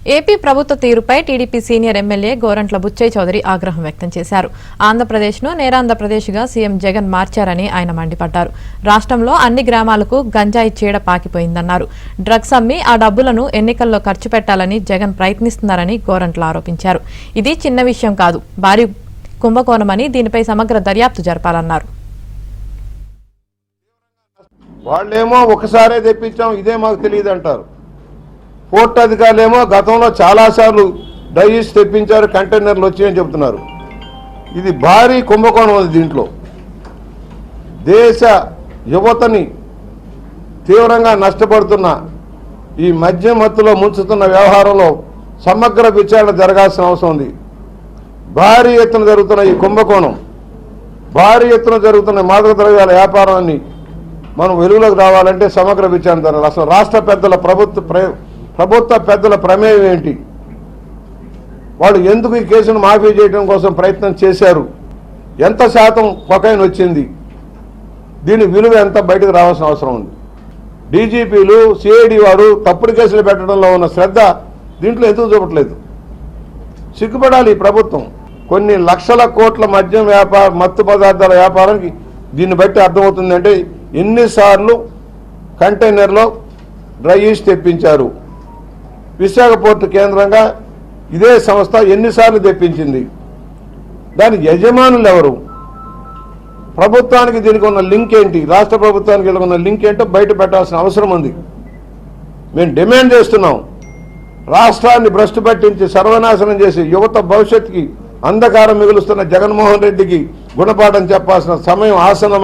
AP ప్రభుత్వ తీరుపై TDP senior MLA Gorantla Butchaiah Chowdary ఆగ్రహం వ్యక్తం చేశారు. ఆంధ్రప్రదేశ్ను నేరాంధ్రప్రదేశ్గా సీఎం జగన్ మార్చారని ఆయన మండిపడ్డారు. రాష్ట్రంలో అన్ని గ్రామాలకు గంజాయి చీడ పాకిపోయిందన్నారు. డ్రగ్స్ అమ్మి ఆ డబ్బులను ఎన్నికల్లో ఖర్చు పెట్టాలని జగన్ ప్రయత్నిస్తున్నారని గోరంట్ల ఆరోపించారు. ఇది చిన్న విషయం కాదు, భారీ కుంభకోణమని దీనిపై సమగ్ర దర్యాప్తు జరపాలన్నారు. వాళ్ళేమో ఒకసారే తెప్పించాం, ఇదే మాకు తెలియదు అంటారు. పోర్ట్ అధికారులేమో గతంలో చాలాసార్లు డైస్ తెప్పించారు, కంటైనర్లు వచ్చాయని చెబుతున్నారు. ఇది భారీ కుంభకోణం ఉంది. దీంట్లో దేశ యువతని తీవ్రంగా నష్టపడుతున్న ఈ మద్యం మత్తులో ముంచుతున్న వ్యవహారంలో సమగ్ర విచారణ జరగాల్సిన అవసరం ఉంది. భారీ ఎత్తున జరుగుతున్న ఈ కుంభకోణం, భారీ ఎత్తున జరుగుతున్న మాదక ద్రవ్యాల వ్యాపారాన్ని మనం వెలుగులోకి రావాలంటే సమగ్ర విచారణ జరగాలి. అసలు రాష్ట్ర పెద్దల ప్రభుత్వ పెద్దల ప్రమేయం ఏంటి? వాళ్ళు ఎందుకు ఈ కేసును మాఫీ చేయడం కోసం ప్రయత్నం చేశారు? ఎంత శాతం కొకైన్ వచ్చింది? దీని విలువ ఎంత బయటకు రావాల్సిన అవసరం ఉంది. డీజీపీలు, సిఐడి వారు తప్పుడు కేసులు పెట్టడంలో ఉన్న శ్రద్ధ దీంట్లో ఎందుకు చూపట్లేదు? సిగ్గుపడాలి ఈ ప్రభుత్వం. కొన్ని లక్షల కోట్ల మద్యం మత్తు పదార్థాల వ్యాపారానికి దీన్ని బట్టి అర్థమవుతుందంటే ఎన్నిసార్లు కంటైనర్లో డ్రైస్ తెప్పించారు. విశాఖ పోర్టు కేంద్రంగా ఇదే సంస్థ ఎన్నిసార్లు తెప్పించింది? దాని యజమానులు ఎవరు? ప్రభుత్వానికి దీనికి ఉన్న లింక్ ఏంటి? రాష్ట్ర ప్రభుత్వానికి ఉన్న లింక్ ఏంటో బయట పెట్టాల్సిన అవసరం ఉంది. మేము డిమాండ్ చేస్తున్నాం, రాష్ట్రాన్ని భ్రష్టు పట్టించి సర్వనాశనం చేసి యువత భవిష్యత్తుకి అంధకారం మిగులుస్తున్న జగన్మోహన్ రెడ్డికి గుణపాఠం చెప్పాల్సిన సమయం ఆసనం.